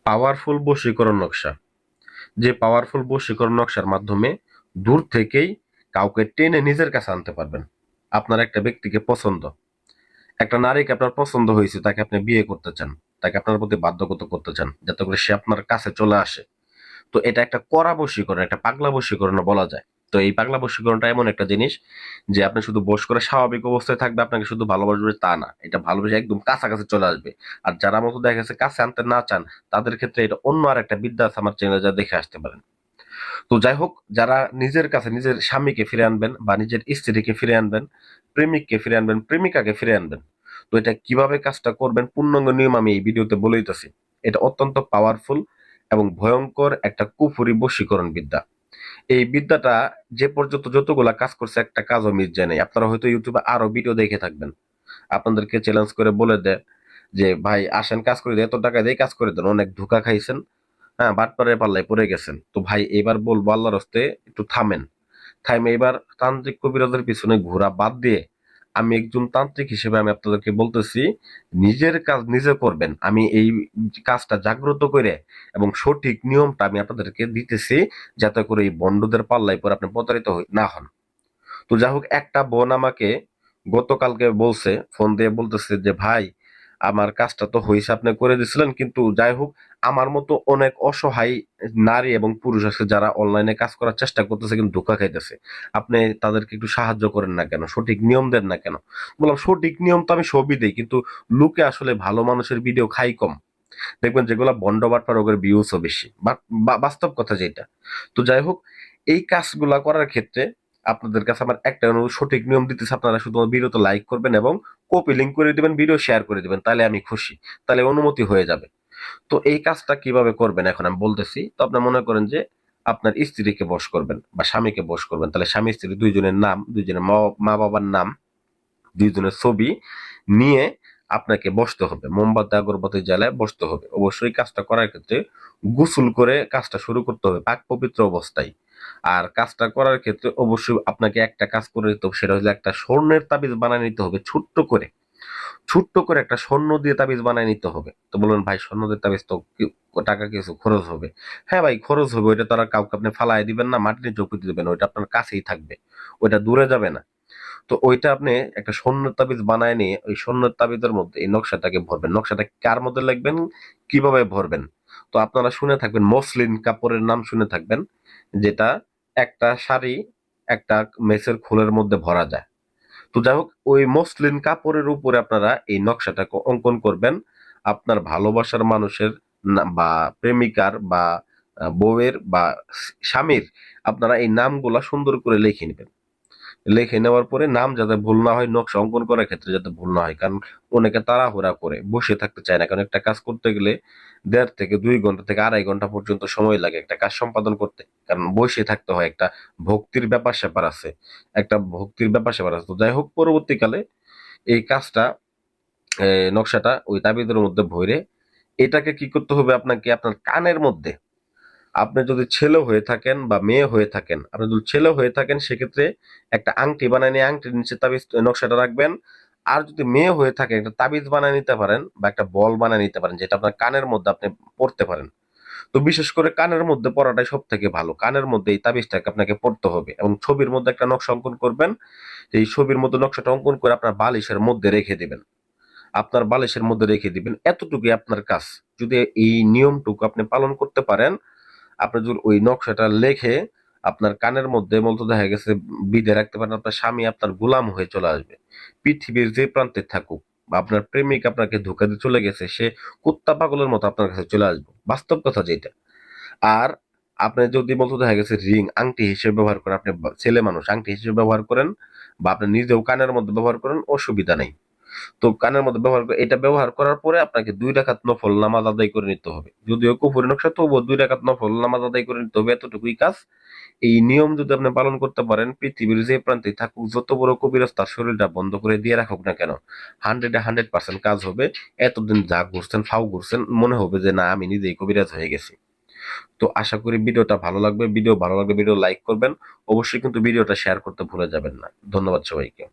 Powerful বশীকরণ নকশা। যে পাওয়ারফুল বশীকরণ নকশার মাধ্যমে দূর থেকেই কাউকে টেনে নিজের কাছে আনতে পারবেন। আপনার একটা ব্যক্তিকে পছন্দ, একটা নারীকে আপনার পছন্দ হয়েছে, তাকে আপনি বিয়ে করতে চান, তাকে আপনার প্রতি বাধ্যগত করতে চান যাতে করে সে আপনার কাছে চলে আসে। তো এটা একটা কড়া বশীকরণ, একটা পাগলা বশীকরণ বলা যায়। তো এই পাগলা বশীকরণটা এমন একটা জিনিস যে আপনি শুধু বশ করে স্বাভাবিক অবস্থায় থাকবে, আপনাকে শুধু ভালোবাসবে তা না, এটা ভালোবেসে একদম কাছাকাছি চলে আসবে। আর যারা মতো দেখা গেছে কাছে আনতে না চান, তাদের ক্ষেত্রে এটা অন্য আর একটা বিদ্যা আছে, আমার চ্যানেলে যা দেখে আসতে পারেন। তো যাই হোক, যারা নিজের কাছে নিজের স্বামীকে ফিরে আনবেন বা নিজের স্ত্রীকে ফিরে আনবেন, প্রেমিককে ফিরে আনবেন, প্রেমিকাকে ফিরে আনবেন, তো এটা কিভাবে কাজটা করবেন পূর্ণাঙ্গ নিয়ম আমি এই ভিডিওতে বলে দিতেছি। এটা অত্যন্ত পাওয়ারফুল এবং ভয়ঙ্কর একটা কুফরি বশীকরণ বিদ্যা। এই বিদ্যাটা যে পর্যন্ত যতগুলা কাজ করছে একটা কাজও মিস যায় নাই। আপনারা হয়তো ইউটিউবে আরো ভিডিও দেখে থাকবেন, আপনাদেরকে চ্যালেঞ্জ করে বলে দেয় যে ভাই আসেন কাজ করে দেয়, এত টাকা দিয়ে কাজ করে দেন, অনেক ধোঁকা খাইছেন, হ্যাঁ বাটপারের পাল্লায় পড়ে গেছেন। তো ভাই এবার বলবো আল্লাহর হস্তে একটু থামেন। থাইমে এবার তান্ত্রিক কবিরাজের পিছনে ঘোরা বাদ দিয়ে আমি একজন তান্ত্রিক হিসেবে আমি আপনাদেরকে বলতেছি, নিজের কাজ নিজে করবেন। আমি এই কাজটা জাগ্রত করে এবং সঠিক নিয়মটা আমি আপনাদেরকে দিতেছি, যাতে করে এই বন্ডদের পাল্লায় পরে আপনি প্রতারিত না হন। তো যাই হোক, একটা বোন আমাকে গতকালকে বলছে, ফোন দিয়ে বলতেছে যে ভাই আমার কাজটা তো হয়েছে, আপনি করে দিছিলেন, কিন্তু যাই হোক আমার মতো অনেক অসহায় নারী এবং পুরুষ আছে যারা অনলাইনে কাজ করার চেষ্টা করতেছে কিন্তু ধোঁকা খাইতেছে। আপনি তাদেরকে একটু সাহায্য করেন না কেন, সঠিক নিয়ম দেন না কেন? বললাম সঠিক নিয়ম তো আমি সবই দেই, কিন্তু লোকে আসলে ভালো মানুষের ভিডিও খাই কম। দেখবেন যেগুলা বন্ড বাটপার ওদের ভিউসও বেশি, বাস্তব কথা যেটা। তো যাই হোক, এই কাজগুলা করার ক্ষেত্রে আপনাদের কাছে আমার একটা অনুরোধ, সঠিক নিয়ম দিতেছে, আপনারা শুধু ভিডিওতে লাইক করবেন এবং কপি লিঙ্ক করে দিবেন, ভিডিও শেয়ার করে দিবেন, তাহলে আমি খুশি, তাহলে অনুমতি হয়ে যাবে। তো এই কাজটা কিভাবে করবেন এখন আমি বলতেছি। তো আপনি মনে করেন যে আপনার স্ত্রীকে বশ করবেন বা স্বামীকে বশ করবেন, তাহলে স্বামী স্ত্রী দুইজনের নাম, দুইজনের মা বাবার নাম, দুইজনের ছবি নিয়ে আপনাকে বসতে হবে, মোমবাতি আগরবাতি জ্বালায় বসতে হবে। অবশ্যই কাজটা করার ক্ষেত্রে গোসল করে কাজটা শুরু করতে হবে পাক পবিত্র অবস্থায়। আর কাজটা করার ক্ষেত্রে অবশ্যই আপনাকে একটা কাজ করে নিতে হবে, সেটা হচ্ছে একটা স্বর্ণের তাবিজ বানিয়ে নিতে হবে, ছোট্ট করে, ছোট্ট করে একটা স্বর্ণ দিয়ে তাবিজ বানিয়ে নিতে হবে। তো বলুন ভাই স্বর্ণ দিয়ে তাবিজ তো টাকা কিছু খরচ হবে। হ্যাঁ ভাই খরচ হবে, ওইটা তারা কাউকে আপনি ফালাই দিবেন না, মাটির নিচে পুঁতে দিবেন, ওইটা আপনার কাছেই থাকবে, ওইটা দূরে যাবে না। তো ওইটা আপনি একটা স্বর্ণের তাবিজ বানায় নিয়ে ওই স্বর্ণের তাবিজের মধ্যে এই নকশাটাকে ভরবেন। নকশাটা কার মধ্যে লিখবেন, কিভাবে ভরবেন? তো আপনারা শুনে থাকবেন মসলিন কাপড়ের নাম শুনে থাকবেন, যেটা একটা শাড়ি একটা মেসের খোলের মধ্যে ভরা যায়। তো যাই হোক, ওই মসলিন কাপড়ের উপরে আপনারা এই নকশাটাকে অঙ্কন করবেন। আপনার ভালোবাসার মানুষের বা প্রেমিকার বা বউয়ের বা স্বামীর আপনারা এই নামগুলা সুন্দর করে লিখে নেবেন। লিখে নেওয়ার পরে নাম যাতে ভুল না হয়, নকশা অঙ্কন করার ক্ষেত্রে যাতে ভুল না হয়, কারণ অনেকে তাড়াহুড়া করে বসে থাকতে চায় না, কারণ একটা কাজ করতে গেলে 1.5 থেকে 2 ঘন্টা থেকে 2.5 ঘন্টা পর্যন্ত সময় লাগে একটা কাজ সম্পাদন করতে, কারণ বসে থাকতে হয়, একটা ভক্তির ব্যাপার স্যাপার আছে, একটা ভক্তির ব্যাপার স্যাপার আছে। তো যাই হোক, পরবর্তীকালে এই কাজটা নকশাটা ওই তাবিজের মধ্যে ভরে এটাকে কি করতে হবে, আপনাকে আপনার কানের মধ্যে, আপনি যদি ছেলে হয়ে থাকেন বা মেয়ে হয়ে থাকেন, আপনি যদি ছেলে হয়ে থাকেন সেক্ষেত্রে একটা আংটি বানায় নিয়ে আংটির নিচে তাবিজ নকশাটা রাখবেন। আর যদি মেয়ে হয়ে থাকে একটা তাবিজ বানায় নিতে পারেন বা একটা বল বানায় নিতে পারেন, যেটা আপনার কানের মধ্যে আপনি পড়তে পারেন। তো বিশেষ করে কানের মধ্যে পড়াটাই সব থেকে ভালো, কানের মধ্যে এই তাবিজটাকে আপনাকে পড়তে হবে এবং ছবির মধ্যে একটা নকশা অঙ্কন করবেন। এই ছবির মধ্যে নকশাটা অঙ্কন করে আপনার বালিশের মধ্যে রেখে দিবেন, আপনার বালিশের মধ্যে রেখে দিবেন, এতটুকুই আপনার কাজ। যদি এই নিয়মটুকু আপনি পালন করতে পারেন, আপনি যদি ওই নকশাটা লেখে আপনার কানের মধ্যে মূলত দেখা গেছে বিঁধে রাখতে পারেন, আপনার স্বামী আপনার গোলাম হয়ে চলে আসবে। পৃথিবীর যে প্রান্তে থাকুক বা আপনার প্রেমিক আপনাকে ধোঁকা দিয়ে চলে গেছে, সে কুত্তা পাগলের মতো আপনার কাছে চলে আসবে, বাস্তব কথা যেটা। আর আপনি যদি বলতে দেখা গেছে রিং আংটি হিসেবে ব্যবহার করেন, আপনি ছেলে মানুষ আংটি হিসেবে ব্যবহার করেন বা আপনি নিজেও কানের মধ্যে ব্যবহার করেন, অসুবিধা নেই। তো কানের মধ্যে ব্যবহার করে এটা ব্যবহার করার পরে আপনাকে 2 রাকাত নফল নামাজ আদায় করে নিতে হবে, যদিও কুফরি নকশা, তবুও 2 রাকাত নফল নামাজ আদায় করে নিতে হবে, এতটুকুই কাজ। এই নিয়ম যদি আপনি পালন করতে পারেন, পৃথিবীর যে প্রান্তে থাকুক, যত বড় কবিরাজ তার শরীরটা বন্ধ করে দিয়ে রাখুক না কেন, 100% কাজ হবে। এতদিন যা ঘুরছেন ফাউ ঘুরছেন, মনে হবে যে না আমি নিজেই কবিরাজ হয়ে গেছি। তো আশা করি ভিডিওটা ভালো লাগবে, ভিডিও ভালো লাগবে ভিডিও লাইক করবেন, অবশ্যই কিন্তু ভিডিওটা শেয়ার করতে ভুলে যাবেন না। ধন্যবাদ সবাইকে।